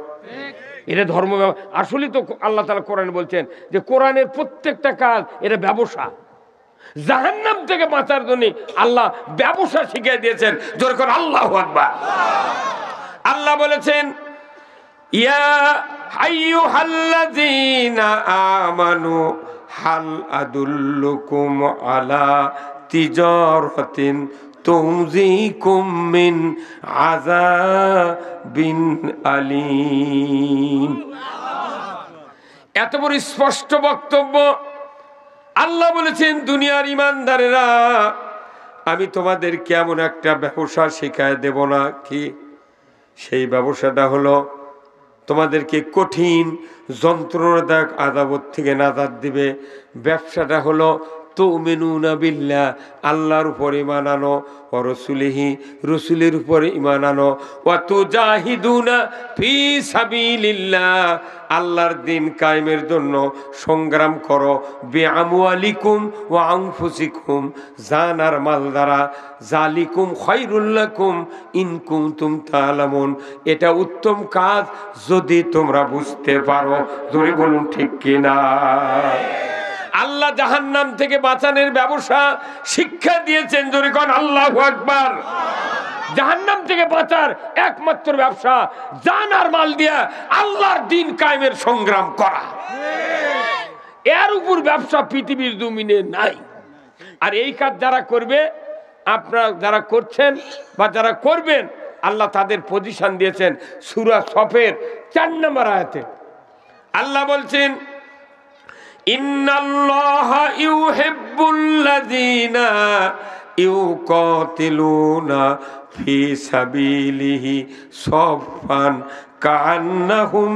এটা ধর্ম। আসলে তো আল্লাহ তাআলা কোরআনে বলছেন যে কোরআনের প্রত্যেকটা কাজ এটা ব্যবসা। জাহান্নাম থেকে বাঁচার জন্য আল্লাহ ব্যবসা শিখিয়ে দিয়েছেন। জোরে করে আল্লাহু আকবার। আল্লাহ বলেছেন ইয়া আইয়ুহাল্লাযীনা আমানু হাল আদুল্লুকুম আলা তিজারাতিন তুনজিকুম মিন আযাবিন আলীম। এত বড় স্পষ্ট বক্তব্য। আল্লাহ বলেছেন দুনিয়ার ইমানদারেরা, আমি তোমাদের কেমন একটা ব্যবসা শিখায় দেব না কি? সেই ব্যবসাটা হলো তোমাদেরকে কঠিন যন্ত্রণাদায়ক আযাব থেকে নাজাত দিবে। ব্যবসাটা হলো তুমিনুনা বিল্লাহ, আল্লাহর উপর ঈমান আনো, ওয়া রাসূলিহি, রাসূলের উপর ঈমান আনো, ওয়া তুজাহিদুনা ফি সাবিলিল্লাহ, আল্লাহর দ্বীন কায়েমের জন্য সংগ্রাম করো, বিআমওয়ালিকুম ওয়া আনফুসিকুম, জান আর মাল দ্বারা, যালিকুম খায়রুল লাকুম ইন কুনতুম তা'লামুন, এটা উত্তম কাজ যদি তোমরা বুঝতে পারো। জোরে বলুন ঠিক কিনা? আল্লাহ জাহান্নাম থেকে বাঁচানোর ব্যবসা শিক্ষা দিয়েছেন। জোরে কোন আল্লাহু আকবার। জাহান্নাম থেকে বাঁচার একমাত্র ব্যবসা জান আর মাল দিয়ে আল্লাহর দ্বীন কায়েমের সংগ্রাম করা। এর উপর ব্যবসা পৃথিবীর জমিনে নাই। আর এই কাজ যারা করবে, আপনারা যারা করছেন বা যারা করবেন, আল্লাহ তাদের পজিশন দিয়েছেন সূরা সফের 4 নম্বর আয়াতে। আল্লাহ বলছেন, ইন্নাল্লাহা ইউহিব্বুল্লাযীনা ইউকাতিলুনা ফি সাবিলিহি সাফফান কাআন্নাহুম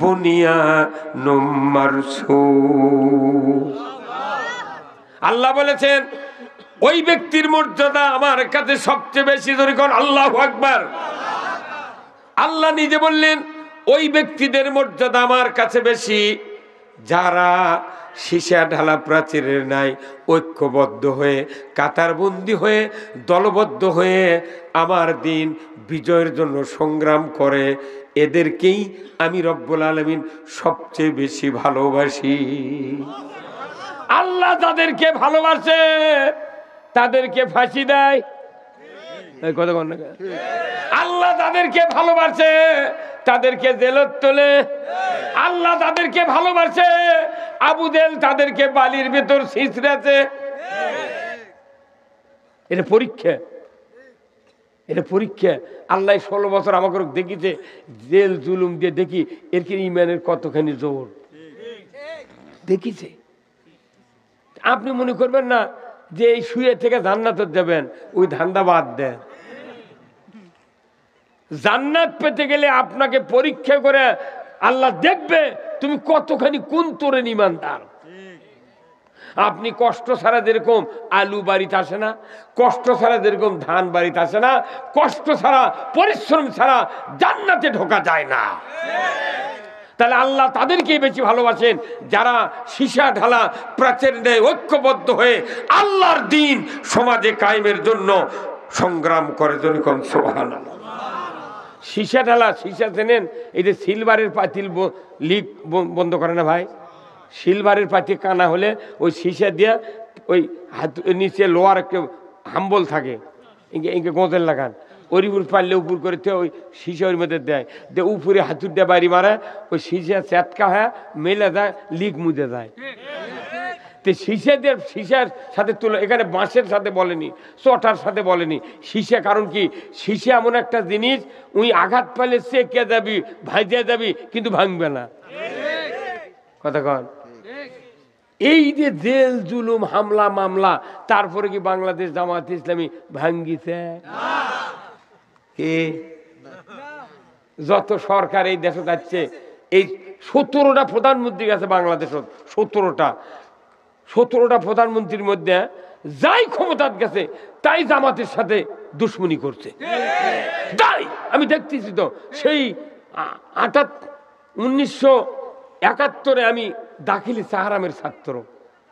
বুনিয়ানুম মারসুস। আল্লাহ বলেছেন, ওই ব্যক্তির মর্যাদা আমার কাছে সবচেয়ে বেশি। জোরে কোন আল্লাহু আকবার। আল্লাহ নিজে বললেন, ওই ব্যক্তিদের মর্যাদা আমার কাছে বেশি যারা সীসা ঢালা প্রাচীরের নাই ঐক্যবদ্ধ হয়ে, কাতারবন্দি হয়ে, দলবদ্ধ হয়ে আমার দিন বিজয়ের জন্য সংগ্রাম করে। এদেরকেই আমি রব্বুল আলামিন সবচেয়ে বেশি ভালোবাসি। আল্লাহ তাদেরকে ভালোবাসে, তাদেরকে ফাঁসি দেয়। আল্লাহ তাদেরকে ভালোবাসে, তাদেরকে জেলত তোলে। আল্লাহ তাদেরকে ভালোবাসে, আবু জেহেল তাদেরকে বালির ভেতর ছিঁচড়েছে। এটা পরীক্ষা, এটা পরীক্ষা। আল্লাহ 16 বছর আমাকে দেখিছে, জেল জুলুম দিয়ে দেখি এর কি ইমানের কতখানি জোর দেখিছে। আপনি মনে করবেন না যে এই শুয়ে থেকে জান্নাতে যাবেন, ওই ধান্দা বাদ দেন। জান্নাত পেতে গেলে আপনাকে পরীক্ষা করে আল্লাহ দেখবে তুমি কতখানি কোন তোরের ঈমানদার। আপনি কষ্ট ছাড়া যেরকম আলু বাড়িতে আসে না, কষ্ট ছাড়া যেরকম ধান বাড়িতে আসে না, কষ্ট ছাড়া, পরিশ্রম ছাড়া জান্নাতে ঢোকা যায় না। তাহলে আল্লাহ তাদেরকেই বেশি ভালোবাসেন যারা সীসা ঢালা প্রাচীর নেয় ঐক্যবদ্ধ হয়ে আল্লাহর দ্বীন সমাজে কায়েমের জন্য সংগ্রাম করে। যখন সুবহানাল্লাহ। সীসা ঢালা, সীসা চেনেন? এই যে সিলভারের পাতিল লিক বন্ধ করে না ভাই, সিলভারের পাতি কানা হলে ওই সীসা দিয়ে ওই হাত নিচে লোহার একটা হাম্বল থাকে, ইনকে গোঁজের লাগান, ওর উপর পারলে উপর করে ওই সীসা ওর মধ্যে দেয়, দিয়ে উপরে হাতুর দিয়ে বাড়ি মারে, ওই সীসা চেটকা হয়ে মেলে যায়, লিক মুজে যায়। তো সীসাদের, সীসার সাথে তুলে, এখানে বাঁশের সাথে বলেনি, চটার সাথে বলেনি, সীসা। কারণ কি, সীসা এমন একটা জিনিস, উই আঘাত পাইলে চেকে যাবি, ভাইজে যাবি, কিন্তু ভাঙবে না। কথা কন। এই যে জেল জুলুম হামলা মামলা, তারপরে কি বাংলাদেশ জামাত ইসলামী ভাঙ্গিছে? যত সরকার এই দেশে যাচ্ছে, এই 17টা প্রধানমন্ত্রী গেছে বাংলাদেশত, 17টা প্রধানমন্ত্রীর মধ্যে যাই ক্ষমতাত গেছে তাই জামাতের সাথে দুশ্মনী করছে। তাই আমি দেখতেছি তো, সেই 1971 আমি দাখিলি সাহারামের ছাত্র,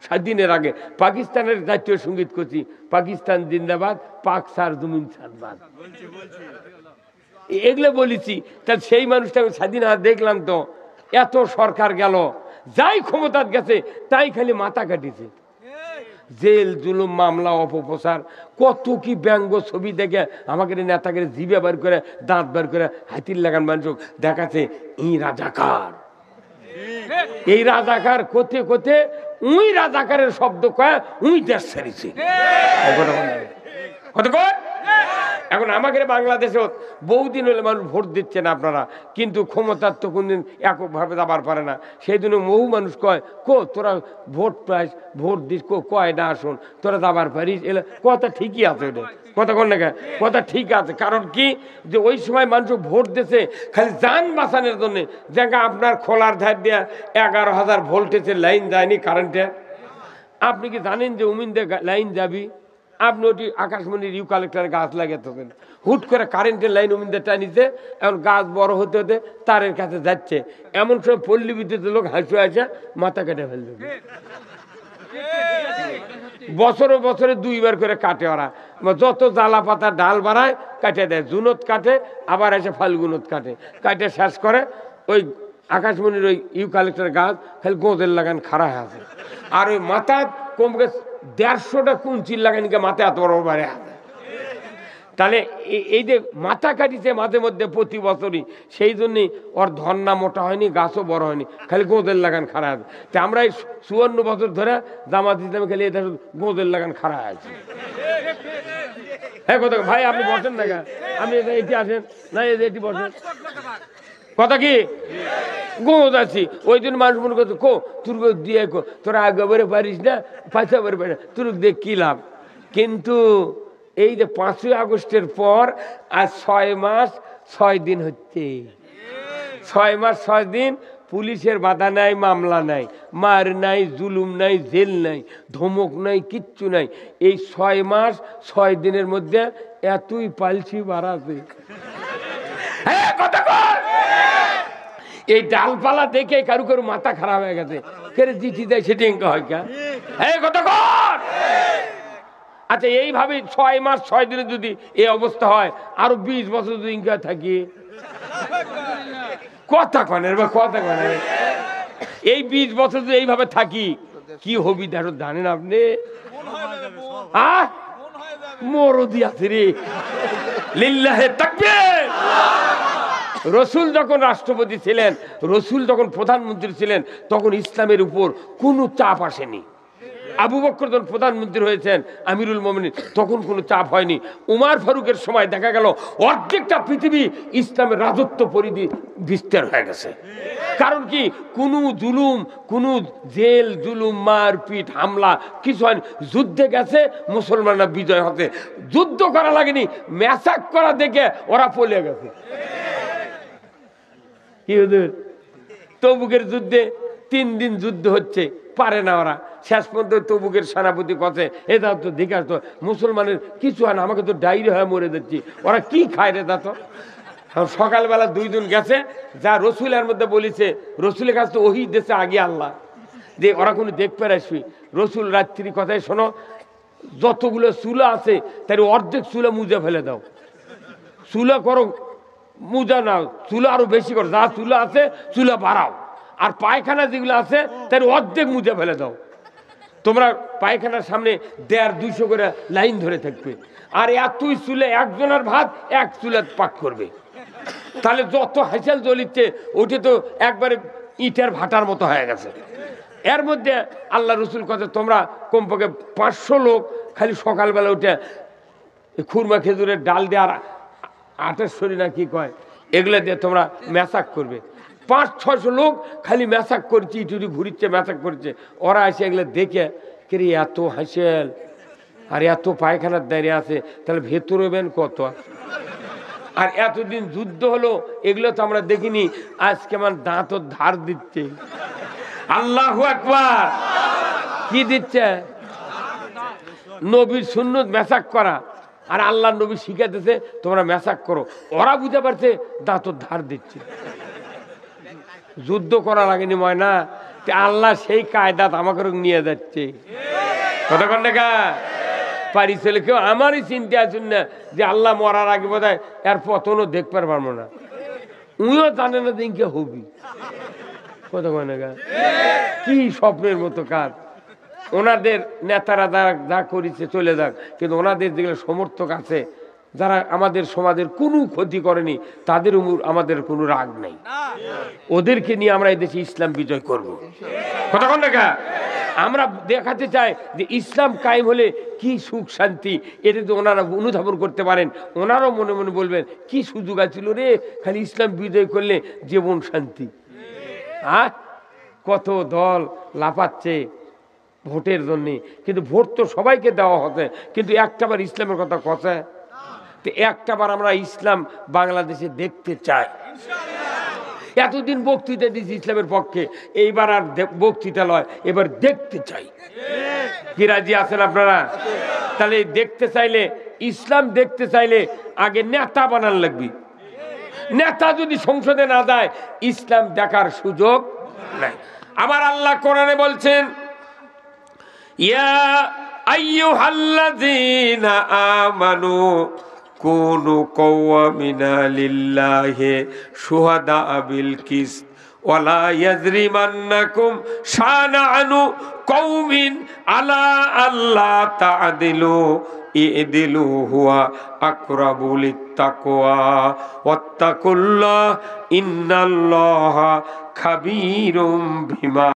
স্বাধীনের আগে পাকিস্তানের জাতীয় সঙ্গীত করছি, পাকিস্তান জিন্দাবাদ, পাক সার জমিন সারবাদ, এগুলো বলেছি। তাহলে সেই মানুষটাকে স্বাধীন হাত দেখলাম তো, এত সরকার গেল, যাই ক্ষমতাত গেছে তাই খালি মাথা কাটিছে। জেল জুলুম মামলা অপপ্রচার, কত কি ব্যঙ্গ ছবি দেখে আমাকে নেতাকে জিভে বার করে, দাঁত বার করে, হাতির লাগান মানুষ দেখাচ্ছে এই রাজাকার, এই রাজাকার কোথে কোথে উই রাজাকারের শব্দ কয়, উই দেশ ছাড়িছে। এখন আমাকে বাংলাদেশে বহুদিন হলে মানুষ ভোট দিচ্ছেন আপনারা, কিন্তু ক্ষমতার তো কোনদিন এককভাবে যাবার পারে না। সেই জন্য বহু মানুষ কয়, তোরা ভোট পাস, ভোট দিস, কয় না আসুন, তোরা যাবার পারিস। এলে কথা ঠিকই আছে, ওটা কথা কোন না, কথা ঠিক আছে। কারণ কি, যে ওই সময় মানুষ ভোট দিছে খালি যান বাঁচানোর জন্য। জায়গা আপনার খোলার ধার দেওয়া 11,000 ভোল্টেজের লাইন যায়নি কারেন্টে, আপনি কি জানেন যে উমিন্দে লাইন যাবি, আপনি ওটি আকাশমণির ইউ কালেক্টরে গাছ লাগাতেছেন, হুট করে কারেন্টের লাইন উমিন্দে টানিতে, এখন গাছ বড় হতে হতে তারের কাছে যাচ্ছে, এমন সময় পল্লী বিদ্যুৎ লোক হাসু আসে মাথা কেটে ফেলবে। বছরে বছরে 2 বার করে কাটে ওরা, যত জ্বালা পাতা ডাল বাড়ায় কাটে দেয়, জুনত কাটে আবার এসে ফাল্গুনত কাটে, কাটে শেষ করে ওই আকাশমণির ওই ইউ কালেক্টর গাছ খালি গোঁদের লাগান খাড়া আছে, আর ওই মাথা কমকে 150টা কুঞ্চির লাগান মাথায় এত বড় বাড়ে আছে। তাহলে এই যে মাথা কাটিছে মাঝে মধ্যে প্রতি বছরই, সেই জন্যই ওর ধর্না মোটা হয়নি, গাছও বড় হয়নি, খালি গোঁদের লাগান খাড়া আছে। তা আমরা এই 54 বছর ধরে জামাত ইসলামে খালি এটা গোঁদের লাগান খাড়া আছে। হ্যাঁ কথা ভাই, আপনি বসেন না, আপনি এটি আসেন না, এটি বসেন। কথা কি গোঁদ আছি, ওই জন্য মানুষ মনে করতো কো তুর দিয়ে কো, তোরা আগে বেড়ে পারিস না, পাঁচা বেড়ে পারিস না, তুর দেখ কি লাভ। কিন্তু এই যে 5ই আগস্টের পর আজ 6 মাস 6 দিন হচ্ছে, 6 মাস 6 দিন পুলিশের বাধা নাই, মামলা নাই, মার নাই, জুলুম নাই, জেল নাই, ধমক নাই, কিচ্ছু নাই। এই 6 মাস 6 দিনের মধ্যে এতই পালছি বাড়াছে। হ্যাঁ কথা কর, এই ডালপালা দেখে কারু কারু মাথা খারাপ হয়ে গেছে, কেরে চিঠি দেয় সেটি হয় কা। হ্যাঁ কথা কর। আচ্ছা এইভাবে 6 মাস 6 দিনে যদি এই অবস্থা হয়, আরো 20 বছর যদি ইনকা থাকি, কথা কনের বা কথা কনের, এই 20 বছর যদি এইভাবে থাকি কি হবি দেখো জানেন আপনি? মরদি আছে রে, লিল্লাহে তাকবীর। রসুল যখন রাষ্ট্রপতি ছিলেন, রসুল যখন প্রধানমন্ত্রী ছিলেন, তখন ইসলামের উপর কোনো চাপ আসেনি। আবু বকর যখন প্রধানমন্ত্রী হয়েছেন, আমিরুল মোমিনিন, তখন কোনো চাপ হয়নি। উমার ফারুকের সময় দেখা গেল অর্ধেকটা পৃথিবী ইসলামের রাজত্ব পরিধি বিস্তার হয়ে গেছে। কারণ কি, কোনো জুলুম, কোনো জেল জুলুম, মারপিট, হামলা কিছু হয়নি। যুদ্ধে গেছে মুসলমানরা বিজয় হতে, যুদ্ধ করা লাগেনি, ম্যাসাক করা দেখে ওরা পলে গেছে। কি হুজুর, তবুকের যুদ্ধে 3 দিন যুদ্ধ হচ্ছে, পারে না ওরা। শেষ পর্যন্ত তবুকের সেনাপতি কথা, এটা তো দেখে আসতো মুসলমানের কিছু হয় না, আমাকে তো ডায়রি হয়ে মরে যাচ্ছি, ওরা কি খায় রে? তা তো সকালবেলা 2 জন গেছে, যা রসুলের মধ্যে বলেছে, রসুলের কাছে তো ওহি দেশে আগে আল্লাহ যে ওরা কোনো দেখতে আসবি। রসুল রাত্রি কথায় শোনো, যতগুলো চুলা আছে তার অর্ধেক চুলা মুজে ফেলে দাও, চুলা করো, মুজা নাও, চুলা আরো বেশি করো, যা চুলা আছে চুলা বাড়াও, আর পায়খানা যেগুলো আছে তার অর্ধেক মুজে ফেলে দাও। তোমরা পায়খানার সামনে 150-200 করে লাইন ধরে থাকবে, আর এতই চুলে একজনের ভাত এক চুলে পাক করবে। তাহলে যত হাইসাল জ্বলিচ্ছে ওটা তো একবারে ইটের ভাটার মতো হয়ে গেছে। এর মধ্যে আল্লাহ রসুল কথা, তোমরা কমপক্ষে 500 লোক খালি সকালবেলা উঠে খুরমা খেজুরের ডাল দিয়ে আর আটের শরীর না কি কয়, এগুলো দিয়ে তোমরা ম্যাসাক করবে। 500-600 লোক খালি ম্যাসাক করছে, ইটুরি ঘুরিচ্ছে, ম্যাসাক করছে। ওরা এসে এগুলো দেখে কেরে এত হাসেল আর এত পায়খানার দাঁড়িয়ে আছে, তাহলে ভেতরে বেন কত। আর এতদিন যুদ্ধ হলো, এগুলো তো আমরা দেখিনি, আজ কেমন দাঁত ধার দিচ্ছে। আল্লাহু আকবার। কি দিচ্ছে? নবীর সুন্নত ম্যাসাক করা, আর আল্লাহ নবী শিখাতেছে তোমরা ম্যাসাক করো। ওরা বুঝতে পারছে দাঁত ধার দিচ্ছে। যুদ্ধ করা লাগেনি ময়না, আল্লাহ সেই কায়দাত আমাকে নিয়ে যাচ্ছে। কতক্ষণ দেখা পারি ছেলে কেউ আমারই চিন্তা আছেন না যে আল্লাহ মরার আগে বোধ হয় এর পতনও দেখতে পারবো না। উইও জানে না দিনকে হবি। কতক্ষণ দেখা কি স্বপ্নের মতো কাজ। ওনাদের নেতারা যা করেছে চলে যাক, কিন্তু ওনাদের যেগুলো সমর্থক আছে যারা আমাদের সমাজের কোনো ক্ষতি করেনি, তাদের আমাদের কোনো রাগ নেই। ওদেরকে নিয়ে আমরা এই দেশে ইসলাম বিজয় করব। কতক্ষণ দেখা আমরা দেখাতে চাই যে ইসলাম কায়েম হলে কি সুখ শান্তি, এটা যদি ওনারা অনুধাবন করতে পারেন, ওনারাও মনে মনে বলবেন কি সুযোগ আছিল রে, খালি ইসলাম বিজয় করলে জীবন শান্তি। কত দল লাফাচ্ছে ভোটের জন্যে, কিন্তু ভোট তো সবাইকে দেওয়া হচ্ছে, কিন্তু একটাবার ইসলামের কথা কথা, তো একটাবার আমরা ইসলাম বাংলাদেশে দেখতে চাই। এতদিন বক্তৃতা দিয়েছি ইসলামের পক্ষে, এইবার আর বক্তৃতা লয়, এবার দেখতে চাই। কি রাজি আছেন আপনারা? তাহলে দেখতে চাইলে, ইসলাম দেখতে চাইলে আগে নেতা বানান লাগবে। নেতা যদি সংসদে না যায়, ইসলাম দেখার সুযোগ নাই। আবার আল্লাহ কোরআনে বলছেন, ইয়া আইয়ুহাল্লাযীনা আমানু কুনু কওয়ামিনা লিল্লাহি শুহাদা বিল কিসত ওয়ালা ইয়াজরিমান্নাকুম শানাআনু কওমিন আলা আল্লা তা'দিলু ইদিলু হুয়া আকরাবু লিত্তাকওয়া ওয়াত্তাকুল্লাহ ইন্নাল্লাহা খাবীরুম বিমা